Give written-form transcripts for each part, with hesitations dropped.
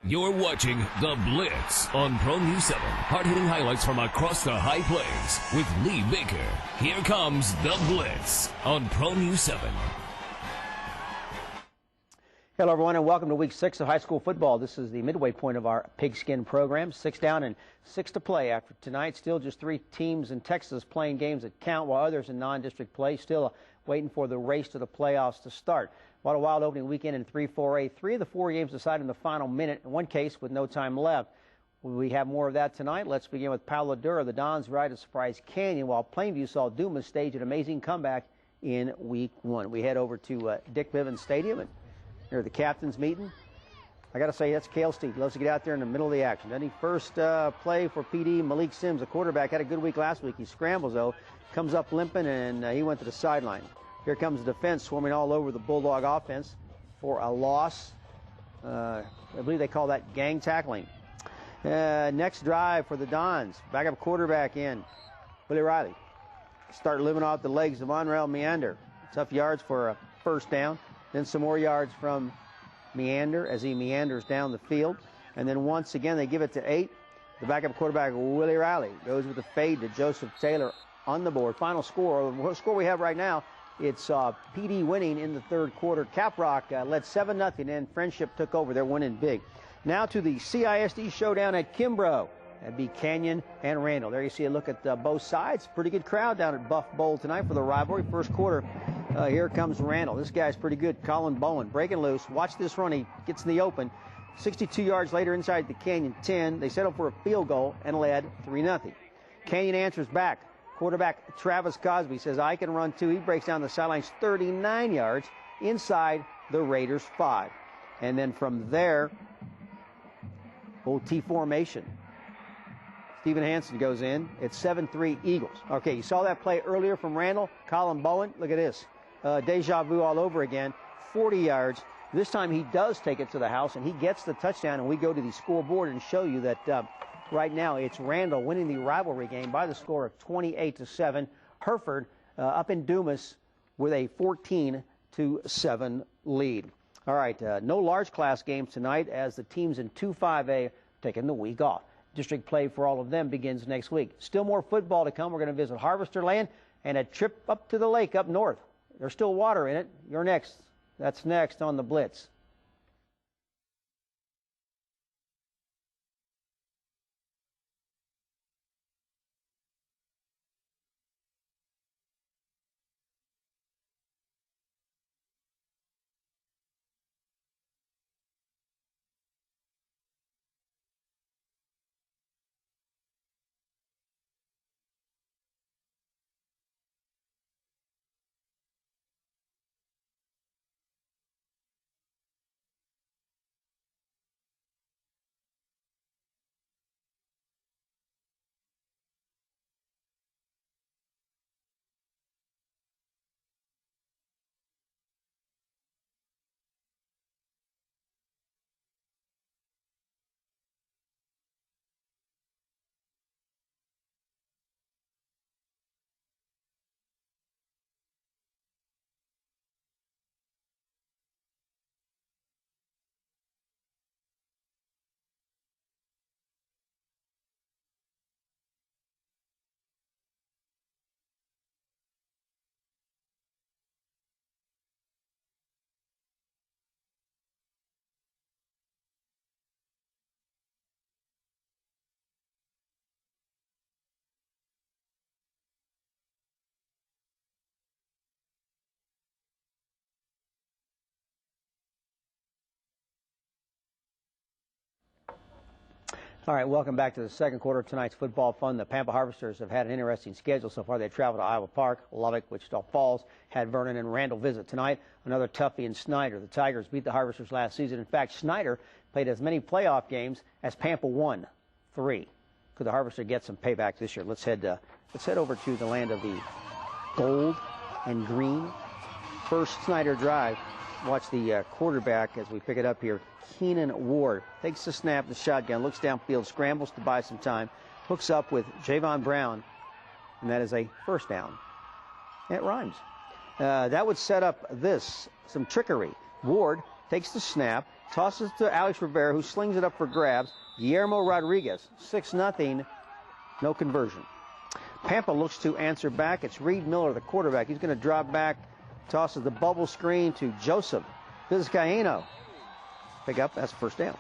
You're watching The Blitz on Pronews 7. Hard-hitting highlights from across the high plains with Lee Baker. Here comes The Blitz on Pronews 7. Hello, everyone, and welcome to Week 6 of high school football. This is the midway point of our pigskin program. 6 down and 6 to play after tonight. Still just 3 teams in Texas playing games that count, while others in non-district play still waiting for the race to the playoffs to start. What a wild opening weekend in 3-4A. 3 of the 4 games decided in the final minute, in one case with no time left. We have more of that tonight. Let's begin with Palo Duro. The Dons ride to Surprise Canyon, while Plainview saw Dumas stage an amazing comeback in Week 1. We head over to Dick Bivens Stadium, and here the captain's meeting. I got to say, that's Cale Steve. He loves to get out there in the middle of the action. Then he first play for PD, Malik Sims, the quarterback, had a good week last week. He scrambles, though, comes up limping, and he went to the sideline. Here comes the defense swarming all over the Bulldog offense for a loss. I believe they call that gang tackling. Next drive for the Dons. Backup quarterback in. Willie Riley. Start living off the legs of Monreal Meander. Tough yards for a first down. Then some more yards from Meander as he meanders down the field. And then once again they give it to 8. The backup quarterback, Willie Riley, goes with a fade to Joseph Taylor on the board. Final score, the score we have right now, it's PD winning in the third quarter. Caprock led 7-0, and Frenship took over. They're winning big. Now to the CISD showdown at Kimbrough. That'd be Canyon and Randall. There you see a look at both sides. Pretty good crowd down at Buff Bowl tonight for the rivalry. First quarter, here comes Randall. This guy's pretty good. Colin Bowen breaking loose. Watch this run. He gets in the open. 62 yards later inside the Canyon 10. They settle for a field goal and led 3-0. Canyon answers back. Quarterback Travis Cosby says, I can run too. He breaks down the sidelines 39 yards inside the Raiders 5. And then from there, old T formation. Stephen Hansen goes in. It's 7-3 Eagles. Okay, you saw that play earlier from Randall. Colin Bowen, look at this. Deja vu all over again. 40 yards. This time he does take it to the house, and he gets the touchdown, and we go to the scoreboard and show you that right now it's Randall winning the rivalry game by the score of 28-7. Hereford up in Dumas with a 14-7 lead. All right, no large class games tonight as the teams in 2-5A taking the week off. District play for all of them begins next week. Still more football to come. We're going to visit Harvester Land and a trip up to the lake up north. There's still water in it. You're next. That's next on the Blitz. All right, welcome back to the second quarter of tonight's football fun. The Pampa Harvesters have had an interesting schedule so far. They traveled to Iowa Park, Lubbock, Wichita Falls, had Vernon and Randall visit tonight. Another toughie in Snyder. The Tigers beat the Harvesters last season. In fact, Snyder played as many playoff games as Pampa won, 3. Could the Harvester get some payback this year? Let's head over to the land of the gold and green. First Snyder drive. Watch the quarterback as we pick it up here. Keenan Ward takes the snap, the shotgun, looks downfield, scrambles to buy some time, hooks up with Javon Brown, and that is a first down. It rhymes. That would set up some trickery. Ward takes the snap, Tosses to Alex Rivera, who slings it up for grabs. Guillermo Rodriguez, 6-0, no conversion. Pampa looks to answer back. It's Reed Miller, the quarterback. He's going to drop back, tosses the bubble screen to Joseph Vizcaíno. Pick up, that's first down.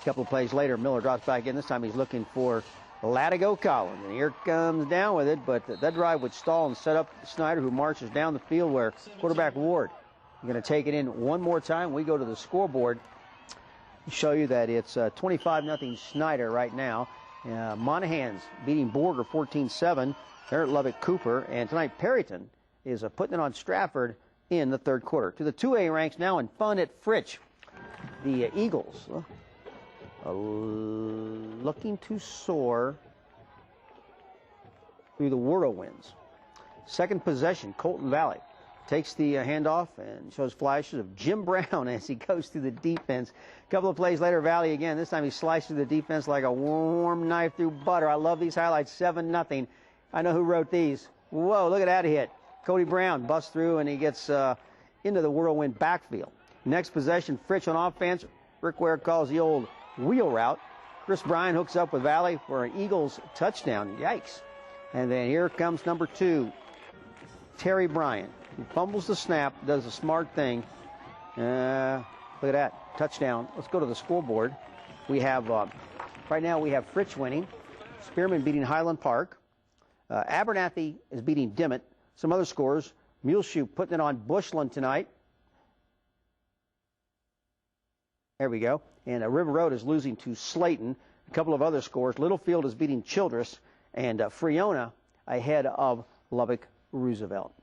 A couple of plays later, Miller drops back in. This time he's looking for Latigo Collins. And here comes down with it, but that drive would stall and set up Snyder, who marches down the field where quarterback Ward is going to take it in one more time. We go to the scoreboard. Show you that it's 25-0 Snyder right now. Monahan's beating Borger 14-7. They're at Lubbock Cooper. And tonight Perryton is putting it on Stratford in the third quarter. To the 2A ranks now in fun at Fritch. The Eagles looking to soar through the whirlwinds. Second possession, Colton Valley takes the handoff and shows flashes of Jim Brown as he goes through the defense. A couple of plays later, Valley again. This time he sliced through the defense like a warm knife through butter. I love these highlights. 7-0. I know who wrote these. Whoa, look at that hit. Cody Brown busts through and he gets into the whirlwind backfield. Next possession, Fritch on offense. Rick Ware calls the old wheel route. Chris Bryan hooks up with Valley for an Eagles touchdown. Yikes. And then here comes number 2, Terry Bryan. He fumbles the snap, does a smart thing. Look at that, touchdown. Let's go to the scoreboard. We have, right now we have Fritch winning, Spearman beating Highland Park, Abernathy is beating Dimmitt. Some other scores, Muleshoe putting it on Bushland tonight. There we go. And River Road is losing to Slaton. A couple of other scores, Littlefield is beating Childress, and Freona ahead of Lubbock Roosevelt.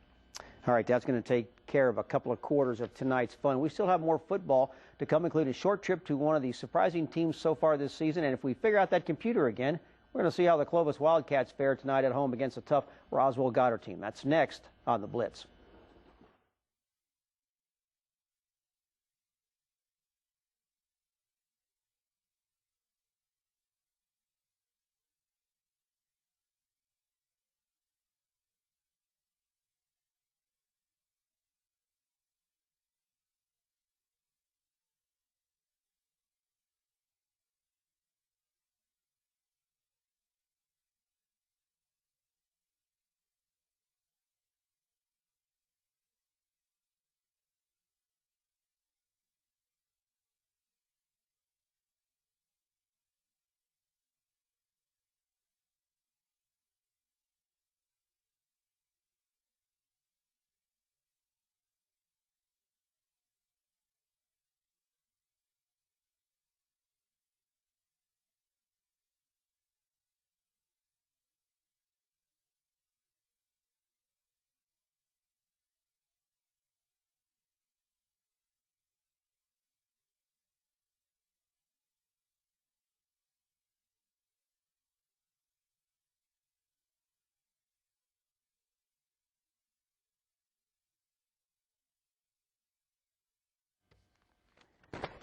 All right, that's going to take care of a couple of quarters of tonight's fun. We still have more football to come, including a short trip to one of the surprising teams so far this season. And if we figure out that computer again, we're going to see how the Clovis Wildcats fare tonight at home against a tough Roswell Goddard team. That's next on the Blitz.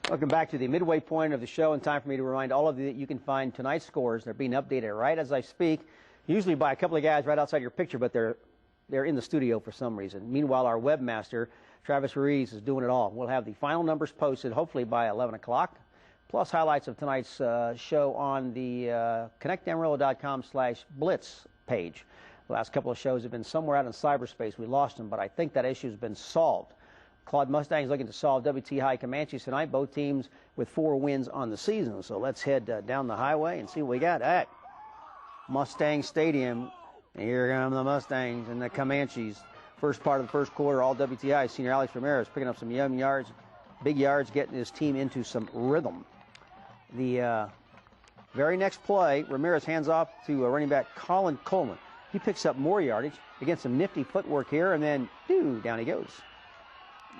Welcome back to the midway point of the show, and time for me to remind all of you that you can find tonight's scores. They're being updated right as I speak, usually by a couple of guys right outside your picture, but they're in the studio for some reason. Meanwhile, our webmaster, Travis Ruiz, is doing it all. We'll have the final numbers posted hopefully by 11 o'clock, plus highlights of tonight's show on the connectamarillo.com/blitz page. The last couple of shows have been somewhere out in cyberspace. We lost them, but I think that issue has been solved. Claude Mustangs looking to solve WT High Comanches tonight. Both teams with 4 wins on the season. So let's head down the highway and see what we got at Mustang Stadium. Here come the Mustangs and the Comanches. First part of the first quarter, all WTI. Senior Alex Ramirez picking up some young yards, big yards, getting his team into some rhythm. The very next play, Ramirez hands off to running back Colin Coleman. He picks up more yardage against some nifty footwork here, and then, down he goes.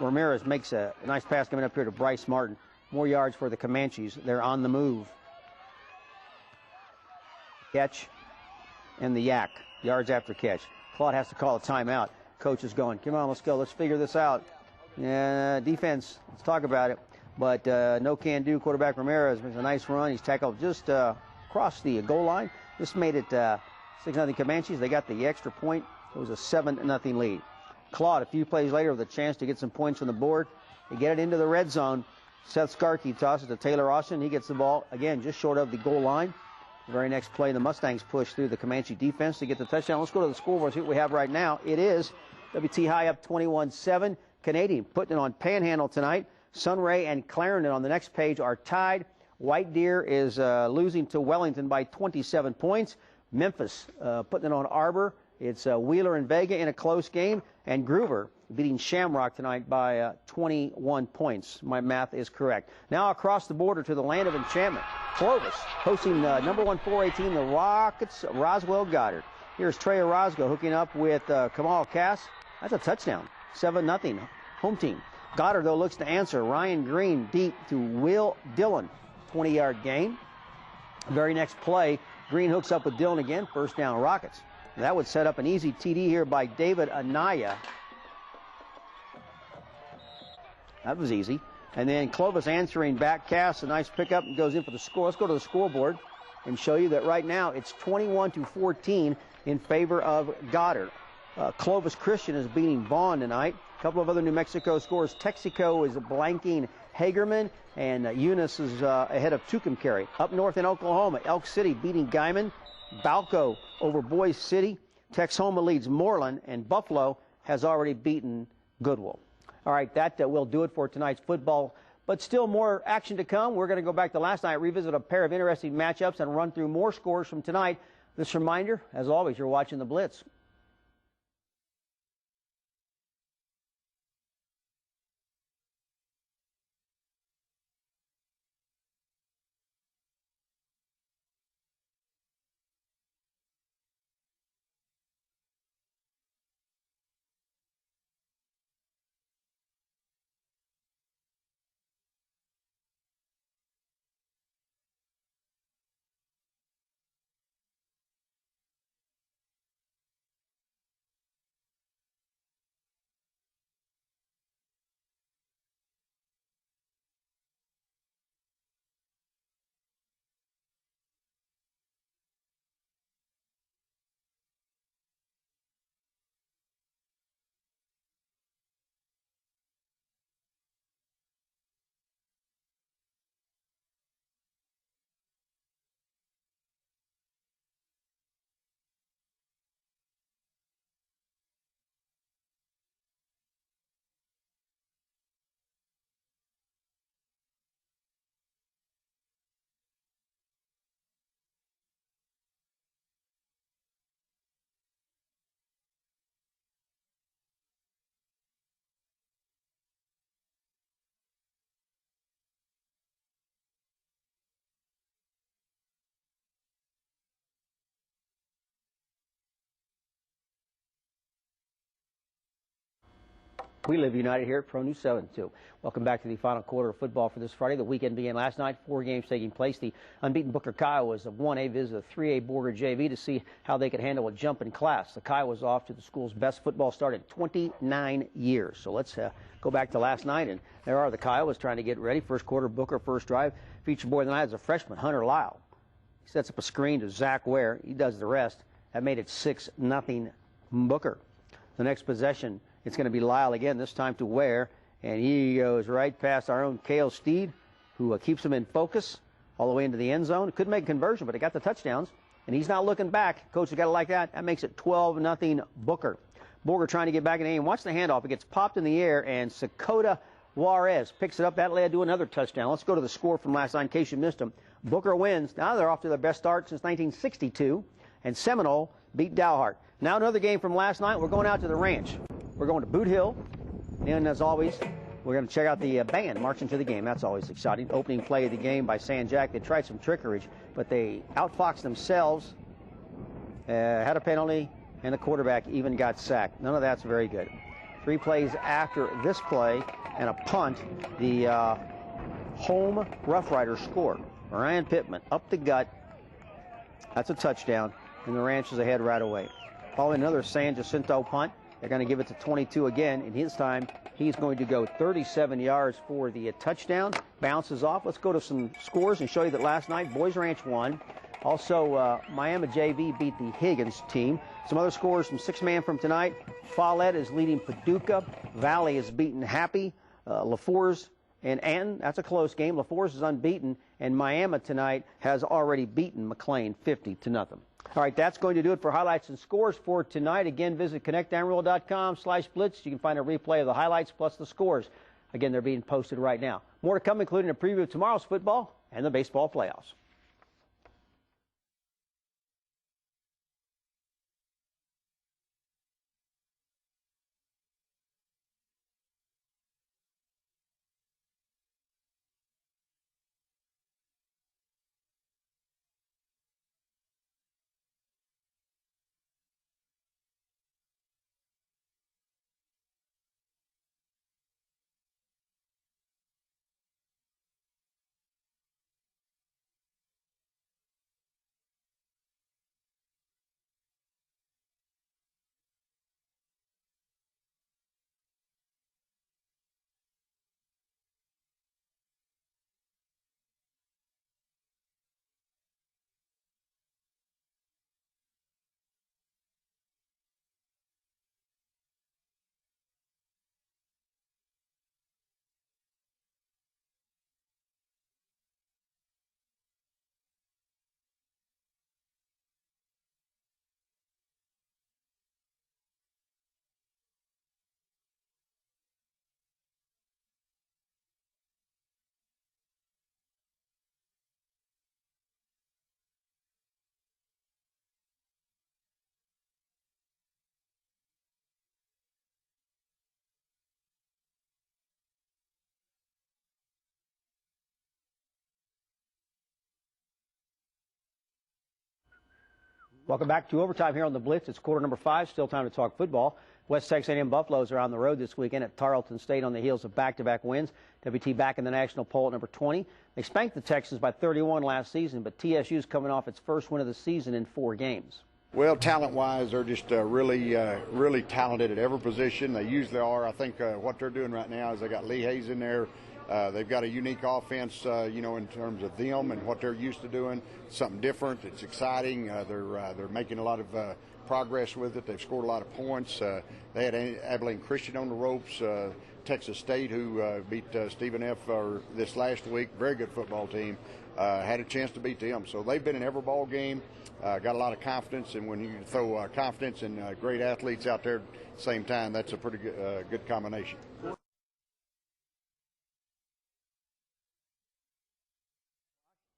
Ramirez makes a nice pass coming up here to Bryce Martin. More yards for the Comanches. They're on the move. Catch and the yak. Yards after catch. Claude has to call a timeout. Coach is going, come on, let's go. Let's figure this out. Defense, let's talk about it. But no can do. Quarterback Ramirez makes a nice run. He's tackled just across the goal line. This made it 6-0 Comanches. They got the extra point. It was a 7-0 lead. Claude, a few plays later, with a chance to get some points on the board. They get it into the red zone. Seth Skarkey tosses to Taylor Austin. He gets the ball, again, just short of the goal line. The very next play, the Mustangs push through the Comanche defense to get the touchdown. Let's go to the scoreboard, see what we have right now. It is WT High up 21-7. Canadian putting it on Panhandle tonight. Sunray and Clarendon on the next page are tied. White Deer is losing to Wellington by 27 points. Memphis putting it on Arbor. It's Wheeler and Vega in a close game. And Groover beating Shamrock tonight by 21 points. My math is correct. Now across the border to the land of enchantment. Clovis hosting number 1 4A team, the Rockets, Roswell Goddard. Here's Trey Orozco hooking up with Kamal Cass. That's a touchdown. 7-0 home team. Goddard, though, looks to answer. Ryan Green deep to Will Dillon. 20-yard gain. Very next play, Green hooks up with Dillon again. First down, Rockets. That would set up an easy TD here by David Anaya. That was easy. And then Clovis answering back. Cass, a nice pickup, and goes in for the score. Let's go to the scoreboard and show you that right now it's 21-14 in favor of Goddard. Clovis Christian is beating Vaughn tonight. A couple of other New Mexico scores. Texaco is blanking Hagerman, and Eunice is ahead of Tucumcari. Up north in Oklahoma, Elk City beating Guyman. Balco over Boise City. Texhoma leads Moreland, and Buffalo has already beaten Goodwell. All right, that will do it for tonight's football. But still more action to come. We're going to go back to last night, revisit a pair of interesting matchups, and run through more scores from tonight. This reminder, as always, you're watching the Blitz. We live united here at Pronews 7-2. Welcome back to the final quarter of football for this Friday. The weekend began last night. 4 games taking place. The unbeaten Booker Kiowas of 1A visited the 3A Borger JV to see how they could handle a jump in class. The Kiowas off to the school's best football start in 29 years. So let's go back to last night. And there are the Kiowas trying to get ready. First quarter, Booker, first drive. Featured boy of the night is a freshman, Hunter Lyle. He sets up a screen to Zach Ware. He does the rest. That made it 6-0 Booker. The next possession, it's going to be Lyle again, this time to Ware, and he goes right past our own Cale Steed, who keeps him in focus all the way into the end zone. Couldn't make a conversion, but he got the touchdowns, and he's not looking back. Coach has got it like that. That makes it 12-0 Booker. Borger trying to get back in the game. Watch the handoff. It gets popped in the air, and Sakota Juarez picks it up. That led to another touchdown. Let's go to the score from last night in case you missed them. Booker wins. Now they're off to their best start since 1962, and Seminole beat Dalhart. Now another game from last night. We're going out to the ranch. We're going to Boot Hill, and as always, we're going to check out the band marching to the game. That's always exciting. Opening play of the game by San Jack. They tried some trickery, but they outfoxed themselves, had a penalty, and the quarterback even got sacked. None of that's very good. 3 plays after this play and a punt, the home Rough Riders score. Ryan Pittman up the gut. That's a touchdown, and the ranch is ahead right away. Following another San Jacinto punt. They're going to give it to 22 again, and this time he's going to go 37 yards for the touchdown. Bounces off. Let's go to some scores and show you that last night Boys Ranch won. Also, Miami JV beat the Higgins team. Some other scores from 6-man from tonight. Follett is leading Paducah. Valley is beating Happy. LaFours And that's a close game. La Force is unbeaten, and Miami tonight has already beaten McLean 50-0. All right, that's going to do it for highlights and scores for tonight. Again, visit connectamarillo.com/blitz. You can find a replay of the highlights plus the scores. Again, they're being posted right now. More to come, including a preview of tomorrow's football and the baseball playoffs. Welcome back to overtime here on the Blitz. It's quarter number 5. Still time to talk football. West Texas A&M Buffaloes are on the road this weekend at Tarleton State on the heels of back-to-back wins. WT back in the national poll at number 20. They spanked the Texans by 31 last season, but TSU's coming off its first win of the season in 4 games. Well, talent-wise, they're just really talented at every position. They usually are. I think what they're doing right now is they got Lee Hayes in there. They've got a unique offense, in terms of them and what they're used to doing. Something different. It's exciting. They're making a lot of progress with it. They've scored a lot of points. They had Abilene Christian on the ropes. Texas State, who beat Stephen F. This last week, very good football team, had a chance to beat them. So they've been in every ball game. Got a lot of confidence, and when you throw confidence and great athletes out there at the same time, that's a pretty good combination.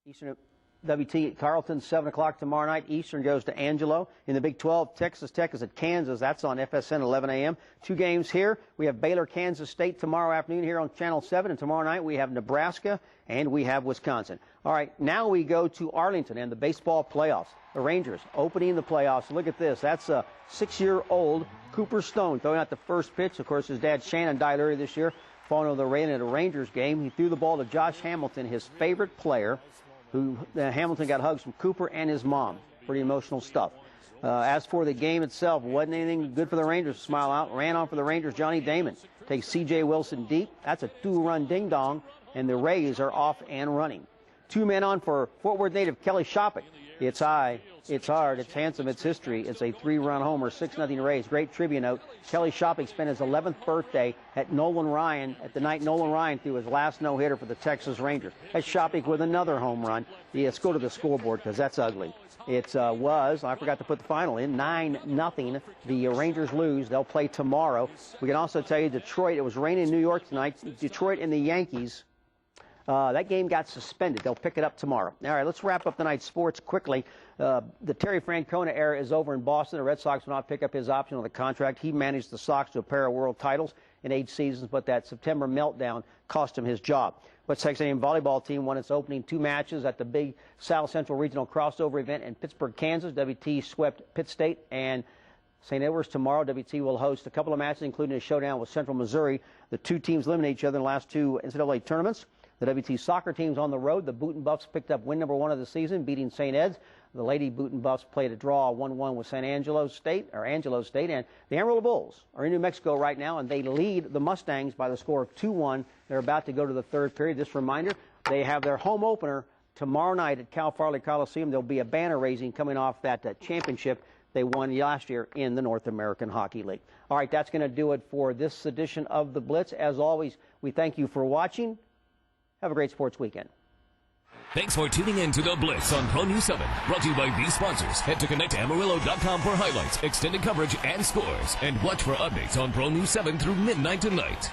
Eastern WT Carleton, 7 o'clock tomorrow night. Eastern goes to Angelo. In the Big 12, Texas Tech is at Kansas. That's on FSN, 11 a.m. 2 games here. We have Baylor, Kansas State tomorrow afternoon here on Channel 7. And tomorrow night we have Nebraska and we have Wisconsin. All right, now we go to Arlington and the baseball playoffs. The Rangers opening the playoffs. Look at this. That's a 6-year-old Cooper Stone throwing out the first pitch. Of course, his dad Shannon died earlier this year following the rain at a Rangers game. He threw the ball to Josh Hamilton, his favorite player, who Hamilton got hugs from Cooper and his mom. Pretty emotional stuff. As for the game itself, wasn't anything good for the Rangers to smile out. Ran on for the Rangers, Johnny Damon. Takes C.J. Wilson deep. That's a 2-run ding-dong, and the Rays are off and running. 2 men on for Fort Worth native Kelly Shopping. It's high, it's hard, it's handsome, it's history. It's a 3-run homer, 6-0 Rays. Great trivia note. Kelly Shopping spent his 11th birthday at the night Nolan Ryan threw his last no-hitter for the Texas Rangers. That's Shopping with another home run. Let's go to the scoreboard because that's ugly. It was, I forgot to put the final in, 9-0. The Rangers lose. They'll play tomorrow. We can also tell you Detroit, it was raining in New York tonight. Detroit and the Yankees. That game got suspended. They'll pick it up tomorrow. All right, let's wrap up tonight's sports quickly. The Terry Francona era is over in Boston. The Red Sox will not pick up his option on the contract. He managed the Sox to a pair of world titles in 8 seasons, but that September meltdown cost him his job. West Texas A&M volleyball team won its opening 2 matches at the big South Central Regional crossover event in Pittsburgh, Kansas. WT swept Pitt State and St. Edwards tomorrow. WT will host a couple of matches, including a showdown with Central Missouri. The 2 teams eliminate each other in the last 2 NCAA tournaments. The WT soccer team's on the road. The Booten Buffs picked up win number 1 of the season, beating St. Ed's. The Lady Booten Buffs played a draw 1-1 with Angelo State, and the Amarillo Bulls are in New Mexico right now, and they lead the Mustangs by the score of 2-1. They're about to go to the 3rd period. Just a reminder, they have their home opener tomorrow night at Cal Farley Coliseum. There'll be a banner raising coming off that championship they won last year in the North American Hockey League. All right, that's going to do it for this edition of the Blitz. As always, we thank you for watching. Have a great sports weekend. Thanks for tuning in to The Blitz on Pro News 7. Brought to you by these sponsors. Head to connectamarillo.com for highlights, extended coverage, and scores. And watch for updates on Pro News 7 through midnight tonight.